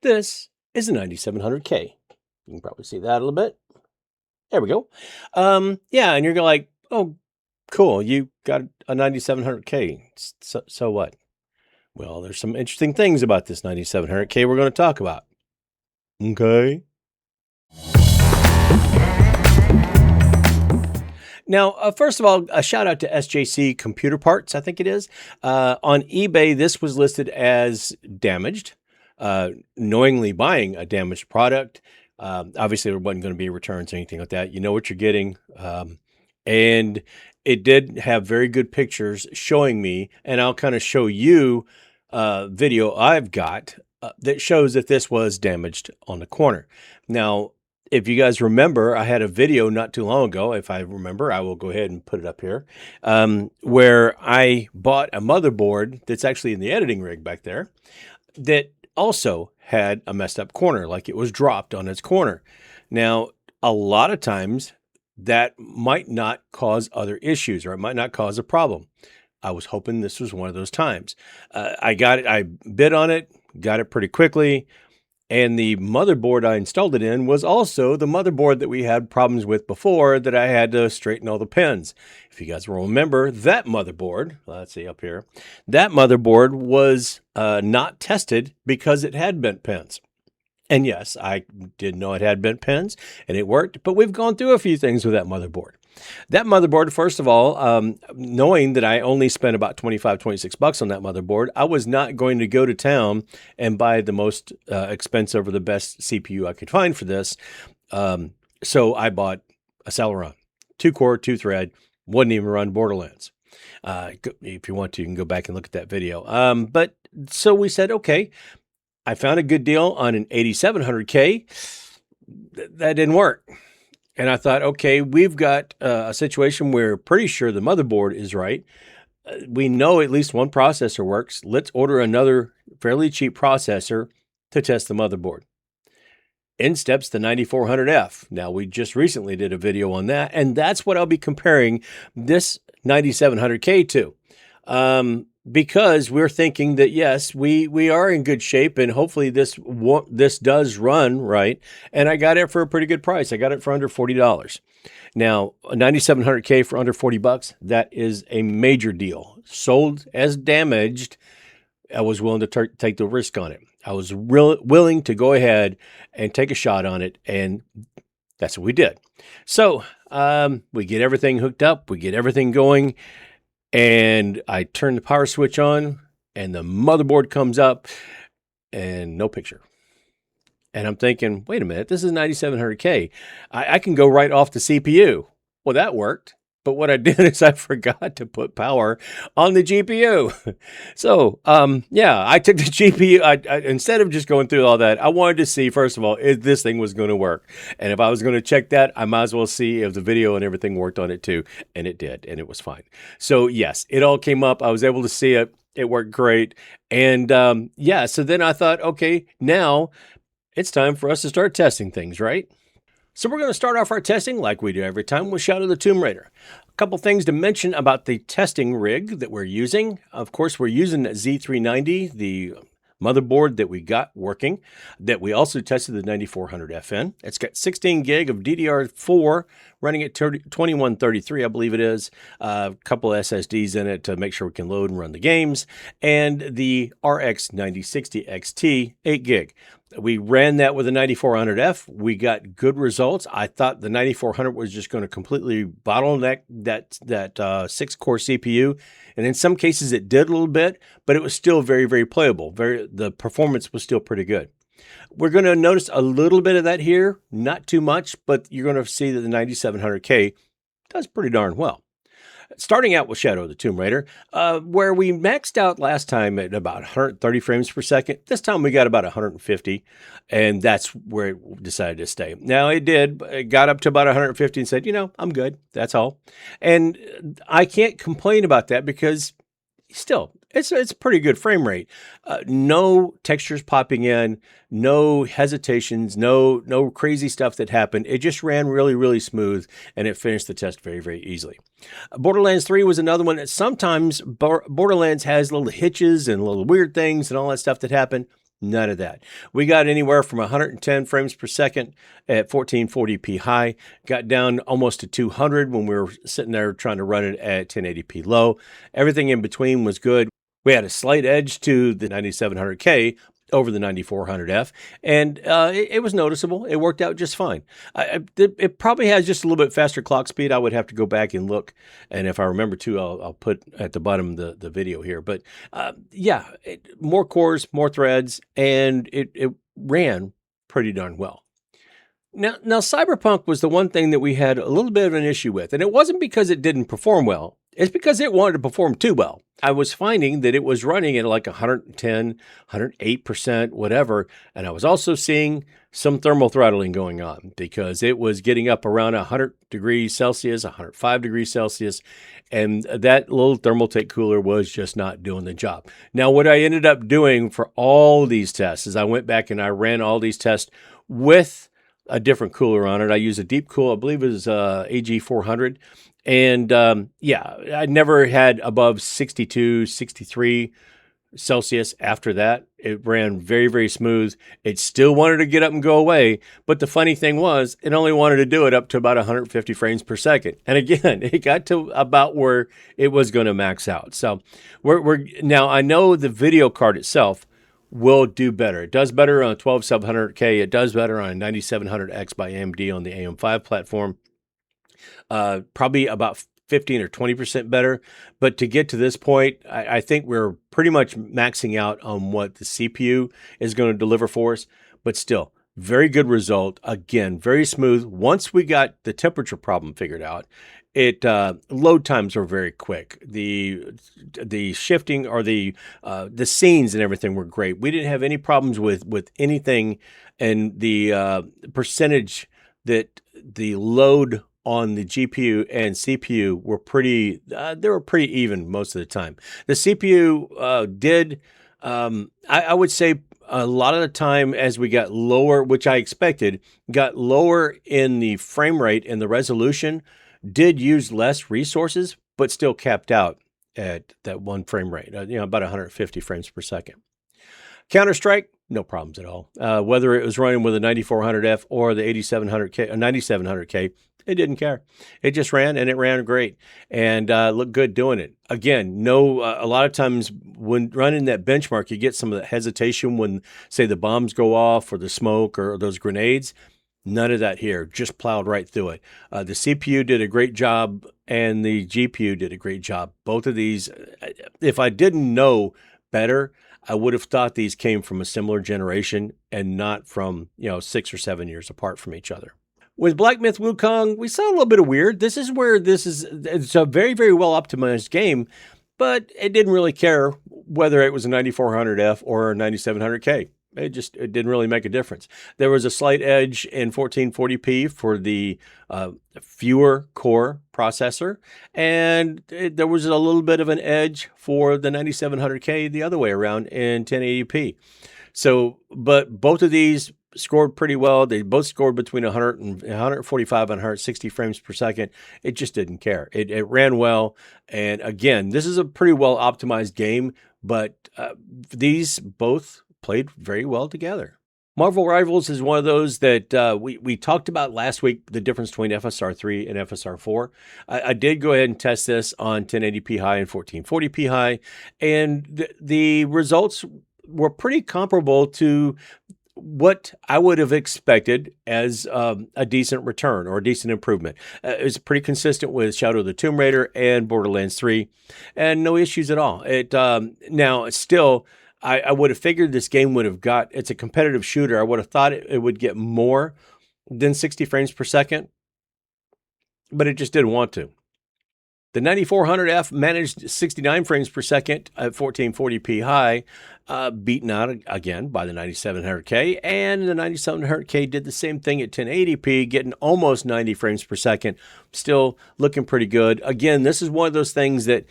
This is a 9700K. You can probably see that a little bit. There we go. Yeah, and you're like, oh, cool, you got a 9700K. So what? Well, there's some interesting things about this 9700K we're going to talk about. Okay. Now, first of all, a shout out to SJC Computer Parts, I think it is. On eBay, this was listed as damaged, knowingly buying a damaged product. Obviously, there wasn't going to be returns or anything like that. You know what you're getting. And it did have very good pictures showing me, and I'll kind of show you a video I've got that shows that this was damaged on the corner. Now, if you guys remember, I had a video not too long ago. If I remember, I will go ahead and put it up here, where I bought a motherboard that's actually in the editing rig back there that also had a messed up corner, like it was dropped on its corner. Now, a lot of times that might not cause other issues, or it might not cause a problem. I was hoping this was one of those times. I got it. I bid on it, got it pretty quickly. And the motherboard I installed it in was also the motherboard that we had problems with before, that I had to straighten all the pins. If you guys will remember, that motherboard, let's see up here, that motherboard was not tested because it had bent pins. And yes, I did know it had bent pins and it worked, but we've gone through a few things with that motherboard. That motherboard, first of all, knowing that I only spent about 25, 26 bucks on that motherboard, I was not going to go to town and buy the most expensive or the best CPU I could find for this. So I bought a Celeron, 2-core, 2-thread, wouldn't even run Borderlands. If you want to, you can go back and look at that video. But so we said, okay, I found a good deal on an 8700K. That didn't work. And I thought, okay, we've got a situation where pretty sure the motherboard is right. We know at least one processor works. Let's order another fairly cheap processor to test the motherboard. In steps the 9400F. Now, we just recently did a video on that, and that's what I'll be comparing this 9700K to. Because we're thinking that, yes, we are in good shape, and hopefully this does run right. And I got it for a pretty good price. I got it for under $40. Now, a 9700K for under 40 bucks, that is a major deal. Sold as damaged, I was willing to take the risk on it. I was willing to go ahead and take a shot on it, and that's what we did. So we get everything hooked up, we get everything going, and I turn the power switch on, and the motherboard comes up, and no picture. And I'm thinking, wait a minute, this is 9700K. I can go right off the CPU. Well, that worked. But what I did is I forgot to put power on the GPU. So, yeah, I took the GPU. I instead of just going through all that, I wanted to see, first of all, if this thing was going to work. And if I was going to check that, I might as well see if the video and everything worked on it too. And it did, and it was fine. So, yes, it all came up. I was able to see it. It worked great. And, yeah, so then I thought, okay, now it's time for us to start testing things, right? So we're going to start off our testing like we do every time with Shadow the Tomb Raider. A couple things to mention about the testing rig that we're using. Of course, we're using Z390, the motherboard that we got working, that we also tested the 9400F in. It's got 16 gig of DDR4 running at 2133, I believe it is. A couple of SSDs in it to make sure we can load and run the games. And the RX 9060 XT, 8 gig. We ran that with a 9400F. We got good results. I thought the 9400 was just going to completely bottleneck that 6-core CPU. And in some cases it did a little bit, but it was still very, very playable. The performance was still pretty good. We're going to notice a little bit of that here, not too much, but you're going to see that the 9700K does pretty darn well. Starting out with Shadow of the Tomb Raider, where we maxed out last time at about 130 frames per second. This time we got about 150, and that's where it decided to stay. Now it got up to about 150 and said, you know, I'm good. That's all. And I can't complain about that because still, it's a pretty good frame rate. No textures popping in, no hesitations, no crazy stuff that happened. It just ran really, really smooth, and it finished the test very, very easily. Borderlands 3 was another one that sometimes Borderlands has little hitches and little weird things and all that stuff that happen. None of that. We got anywhere from 110 frames per second at 1440p high, got down almost to 200 when we were sitting there trying to run it at 1080p low. Everything in between was good. We had a slight edge to the 9700K over the 9400F, and it was noticeable. It worked out just fine. It probably has just a little bit faster clock speed. I would have to go back and look, and if I remember to, I'll put at the bottom the video here. But yeah, more cores, more threads, and it ran pretty darn well. Now, Cyberpunk was the one thing that we had a little bit of an issue with, and it wasn't because it didn't perform well. It's because it wanted to perform too well. I was finding that it was running at like 110, 108%, whatever, and I was also seeing some thermal throttling going on because it was getting up around 100 degrees Celsius, 105 degrees Celsius, and that little Thermaltake cooler was just not doing the job. Now, what I ended up doing for all these tests is I went back and I ran all these tests with a different cooler on it. I use a deep cool, I believe it was AG400. And yeah, I never had above 62, 63 Celsius after that. It ran very, very smooth. It still wanted to get up and go away. But the funny thing was, it only wanted to do it up to about 150 frames per second. And again, it got to about where it was going to max out. So we're now, I know the video card itself will do better. It does better on a 12700K. It does better on a 9700X by AMD on the AM5 platform. Probably about 15 or 20% better. But to get to this point, I think we're pretty much maxing out on what the CPU is going to deliver for us. But still, very good result. Again, very smooth. Once we got the temperature problem figured out, load times were very quick. The shifting or the scenes and everything were great. We didn't have any problems with anything, and the percentage that the load on the GPU and CPU were pretty even most of the time. The CPU did, I would say a lot of the time as we got lower, which I expected, got lower in the frame rate and the resolution, did use less resources, but still capped out at that one frame rate, about 150 frames per second. Counter-Strike, no problems at all. Whether it was running with a 9400F or the 8700K, 9700K, it didn't care. It just ran, and it ran great, and looked good doing it. Again, a lot of times when running that benchmark, you get some of the hesitation when, say, the bombs go off or the smoke or those grenades. None of that here. Just plowed right through it. The CPU did a great job, and the GPU did a great job. Both of these, if I didn't know better, I would have thought these came from a similar generation and not from 6 or 7 years apart from each other. With Black Myth Wukong, we saw a little bit of weird. This is where it's a very, very well optimized game, but it didn't really care whether it was a 9400F or a 9700K. It didn't really make a difference. There was a slight edge in 1440p for the fewer core processor, and there was a little bit of an edge for the 9700K the other way around in 1080p. So, but both of these scored pretty well. They both scored between 100 and 145 and 160 frames per second. It just didn't care. It ran well. And again, this is a pretty well optimized game, but these both played very well together. Marvel Rivals is one of those that we talked about last week, the difference between FSR3 and FSR4. I did go ahead and test this on 1080p high and 1440p high, and the results were pretty comparable to what I would have expected as a decent return or a decent improvement. It was pretty consistent with Shadow of the Tomb Raider and Borderlands 3, and no issues at all. Now, still, I would have figured this game would have it's a competitive shooter. I would have thought it would get more than 60 frames per second, but it just didn't want to. The 9400F managed 69 frames per second at 1440p high, beaten out again by the 9700K, and the 9700K did the same thing at 1080p, getting almost 90 frames per second, still looking pretty good. Again, this is one of those things that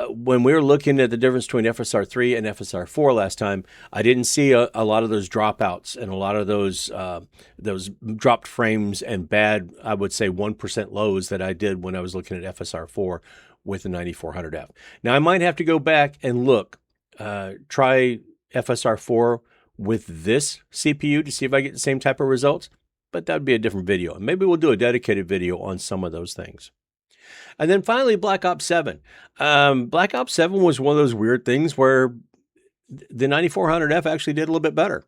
when we were looking at the difference between FSR3 and FSR4 last time, I didn't see a lot of those dropouts and a lot of those dropped frames and bad, I would say 1% lows that I did when I was looking at FSR4 with the 9400F. Now, I might have to go back and look, try FSR4 with this CPU to see if I get the same type of results, but that would be a different video. And maybe we'll do a dedicated video on some of those things. And then finally, Black Ops 7. Black Ops 7 was one of those weird things where the 9400F actually did a little bit better.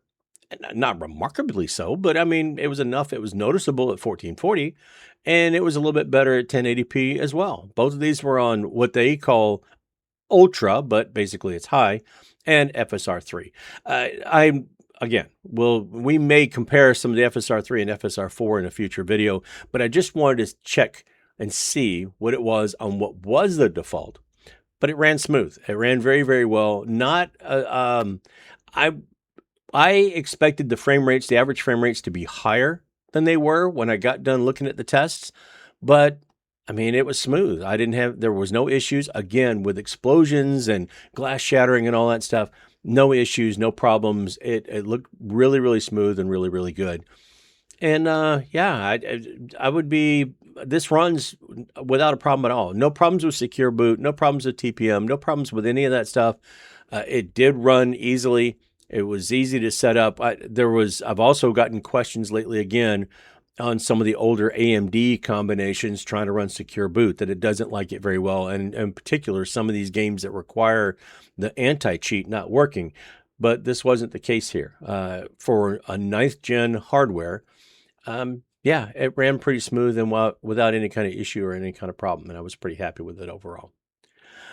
Not remarkably so, but I mean, it was enough. It was noticeable at 1440, and it was a little bit better at 1080p as well. Both of these were on what they call Ultra, but basically it's high, and FSR3. We may compare some of the FSR3 and FSR4 in a future video, but I just wanted to check and see what it was on what was the default. But it ran smooth. It ran very, very well. I expected the frame rates, the average frame rates, to be higher than they were when I got done looking at the tests, but I mean, it was smooth. There was no issues, again, with explosions and glass shattering and all that stuff. No issues, no problems. It looked really, really smooth and really, really good. And this runs without a problem at all. No problems with secure boot, no problems with TPM, no problems with any of that stuff. It did run easily. It was easy to set up. I've also gotten questions lately again on some of the older AMD combinations trying to run secure boot, that it doesn't like it very well. And in particular, some of these games that require the anti-cheat not working. But this wasn't the case here. For a 9th gen hardware, it ran pretty smooth and without any kind of issue or any kind of problem. And I was pretty happy with it overall.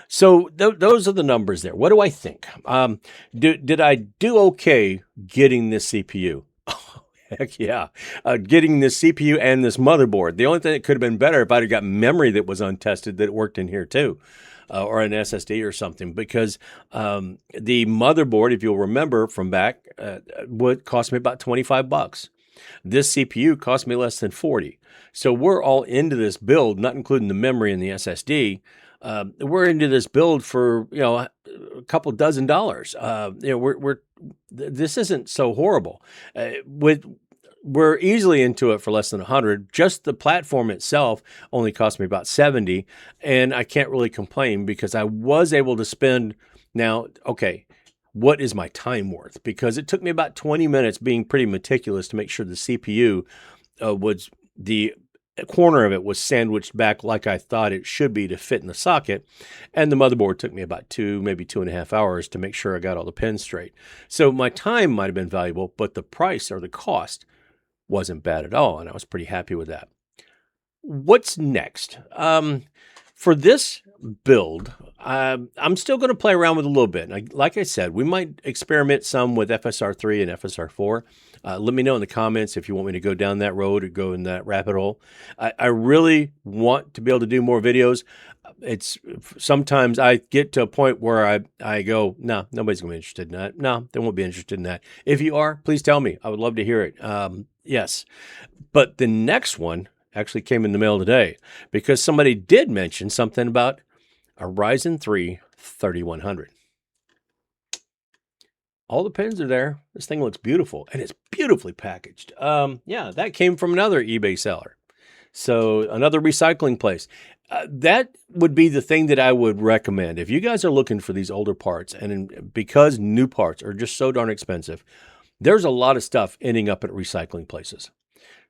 So those are the numbers there. What do I think? Did I do okay getting this CPU? Heck yeah. Getting this CPU and this motherboard. The only thing that could have been better if I'd have got memory that was untested that worked in here too, or an SSD or something, because the motherboard, if you'll remember from back, would cost me about $25. This CPU cost me less than 40. So we're all into this build, not including the memory and the SSD. We're into this build for, a couple dozen dollars. This isn't so horrible. We're easily into it for less than 100. Just the platform itself only cost me about 70, and I can't really complain because I was able to spend. Now, okay, what is my time worth? Because it took me about 20 minutes being pretty meticulous to make sure the CPU was the corner of it was sandwiched back like I thought it should be to fit in the socket. And the motherboard took me about maybe 2.5 hours to make sure I got all the pins straight. So my time might have been valuable, but the price or the cost wasn't bad at all. And I was pretty happy with that. What's next? For this build, I'm still going to play around with a little bit. Like I said, we might experiment some with FSR3 and FSR4. Let me know in the comments if you want me to go down that road or go in that rabbit hole. I really want to be able to do more videos. Sometimes I get to a point where I go, no, nobody's going to be interested in that. No, they won't be interested in that. If you are, please tell me. I would love to hear it. Yes. But the next one actually came in the mail today because somebody did mention something about a Ryzen 3 3100. All the pins are there. This thing looks beautiful, and it's beautifully packaged. That came from another eBay seller. So another recycling place. That would be the thing that I would recommend. If you guys are looking for these older parts, and because new parts are just so darn expensive, there's a lot of stuff ending up at recycling places.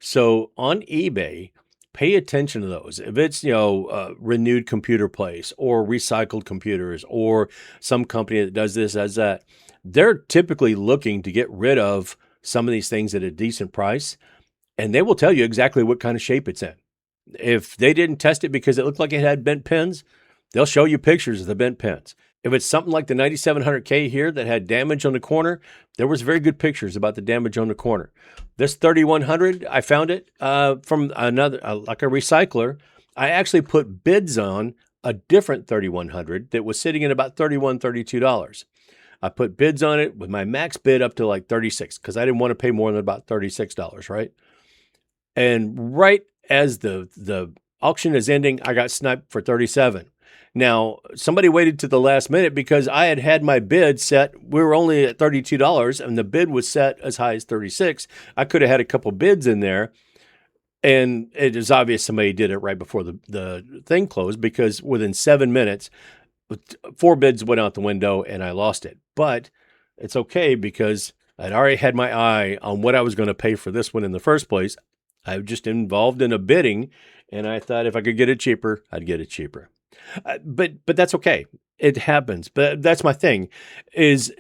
So on eBay, pay attention to those. If it's, Renewed Computer Place or Recycled Computers or some company that does this, does that, they're typically looking to get rid of some of these things at a decent price, and they will tell you exactly what kind of shape it's in. If they didn't test it because it looked like it had bent pins, they'll show you pictures of the bent pins. If it's something like the 9700K here that had damage on the corner, there was very good pictures about the damage on the corner. This 3100, I found it from another, like a recycler. I actually put bids on a different 3100 that was sitting at about $31, $32. I put bids on it with my max bid up to like 36 because I didn't want to pay more than about $36, right? And right as the auction is ending, I got sniped for 37. Now, somebody waited to the last minute because I had my bid set. We were only at $32 and the bid was set as high as 36. I could have had a couple bids in there. And it is obvious somebody did it right before the thing closed because within 7 minutes, 4 bids went out the window and I lost it. But it's okay because I'd already had my eye on what I was going to pay for this one in the first place. I was just involved in a bidding, and I thought if I could get it cheaper, I'd get it cheaper. But that's okay. It happens. But that's my thing is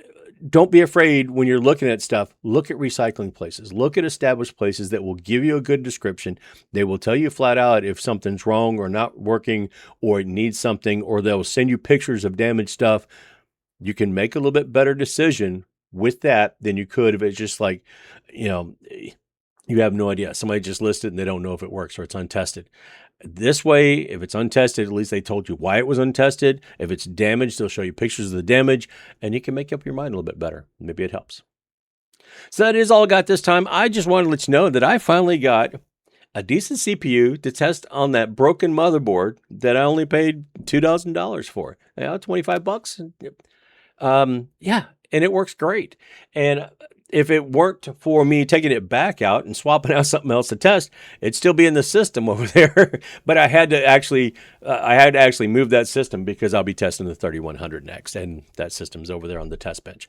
don't be afraid when you're looking at stuff. Look at recycling places. Look at established places that will give you a good description. They will tell you flat out if something's wrong or not working or it needs something, or they'll send you pictures of damaged stuff. You can make a little bit better decision with that than you could if it's just like, you know, you have no idea. Somebody just listed and they don't know if it works or it's untested. This way, if it's untested, at least they told you why it was untested. If it's damaged, they'll show you pictures of the damage and you can make up your mind a little bit better. Maybe it helps. So that is all I got this time. I just wanted to let you know that I finally got a decent CPU to test on that broken motherboard that I only paid $2,000 for. Yeah, $25. Yeah, and it works great. And if it weren't for me taking it back out and swapping out something else to test, it'd still be in the system over there. But I had to actually move that system because I'll be testing the 3100 next, and that system's over there on the test bench,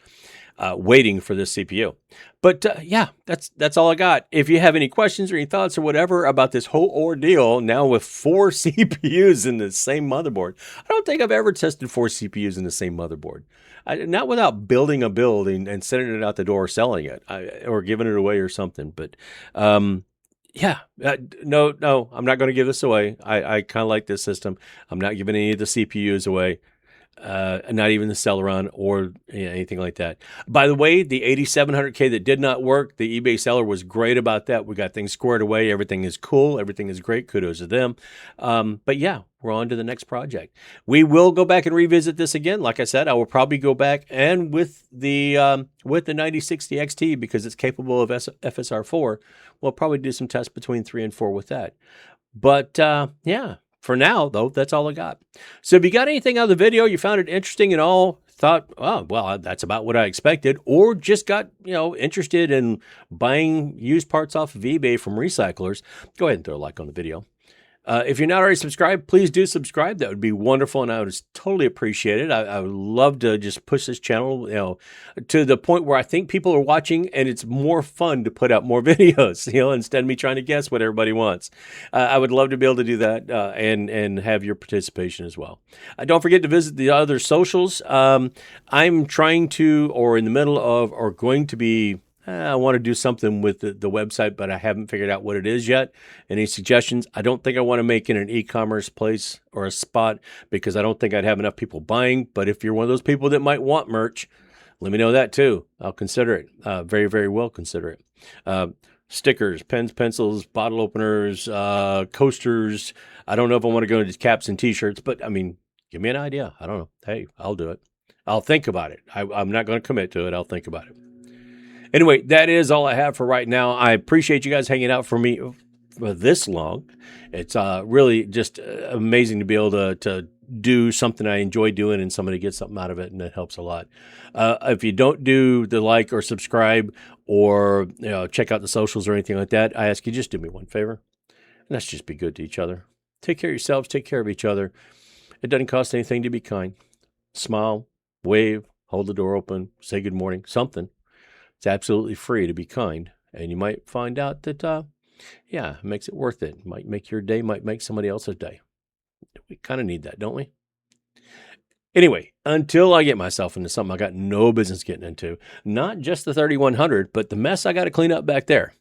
waiting for this CPU. But yeah, that's all I got. If you have any questions or any thoughts or whatever about this whole ordeal now with 4 CPUs in the same motherboard, I don't think I've ever tested 4 CPUs in the same motherboard. Not without building a build and sending it out the door, selling it, or giving it away or something. But yeah, no, I'm not going to give this away. I kind of like this system. I'm not giving any of the CPUs away. Not even the Celeron or anything like that. By the way, the 8700K that did not work, the eBay seller was great about that. We got things squared away. Everything is cool. Everything is great. Kudos to them. But yeah, we're on to the next project. We will go back and revisit this again. Like I said, I will probably go back and with the 9060 XT, because it's capable of FSR4, we'll probably do some tests between 3 and 4 with that. But yeah. For now, though, that's all I got. So if you got anything out of the video, you found it interesting and all, thought, oh, well, that's about what I expected, or just got, interested in buying used parts off of eBay from recyclers, go ahead and throw a like on the video. If you're not already subscribed, please do subscribe. That would be wonderful, and I would totally appreciate it. I would love to just push this channel, to the point where I think people are watching, and it's more fun to put out more videos, instead of me trying to guess what everybody wants. I would love to be able to do that and have your participation as well. Don't forget to visit the other socials. I'm trying to, or in the middle of, or going to be. I want to do something with the website, but I haven't figured out what it is yet. Any suggestions? I don't think I want to make it an e-commerce place or a spot because I don't think I'd have enough people buying. But if you're one of those people that might want merch, let me know that too. I'll consider it. Very, very well consider it. Stickers, pens, pencils, bottle openers, coasters. I don't know if I want to go into caps and t-shirts, but I mean, give me an idea. I don't know. Hey, I'll do it. I'll think about it. I'm not going to commit to it. I'll think about it. Anyway, that is all I have for right now. I appreciate you guys hanging out for me for this long. It's really just amazing to be able to do something I enjoy doing and somebody gets something out of it, and it helps a lot. If you don't do the like or subscribe or check out the socials or anything like that, I ask you just do me one favor, and that's just be good to each other. Take care of yourselves. Take care of each other. It doesn't cost anything to be kind. Smile, wave, hold the door open, say good morning, something. It's absolutely free to be kind, and you might find out that, it makes it worth it. Might make your day, might make somebody else's day. We kind of need that, don't we? Anyway, until I get myself into something I got no business getting into, not just the 3100, but the mess I got to clean up back there.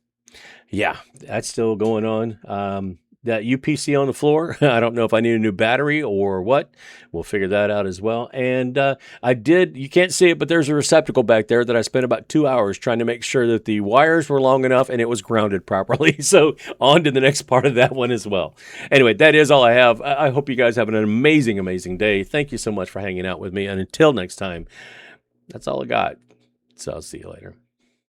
Yeah, that's still going on. That UPC on the floor, I don't know if I need a new battery or what. We'll figure that out as well. And you can't see it, but there's a receptacle back there that I spent about 2 hours trying to make sure that the wires were long enough and it was grounded properly. So on to the next part of that one as well. Anyway, that is all I have. I hope you guys have an amazing, amazing day. Thank you so much for hanging out with me. And until next time, that's all I got. So I'll see you later.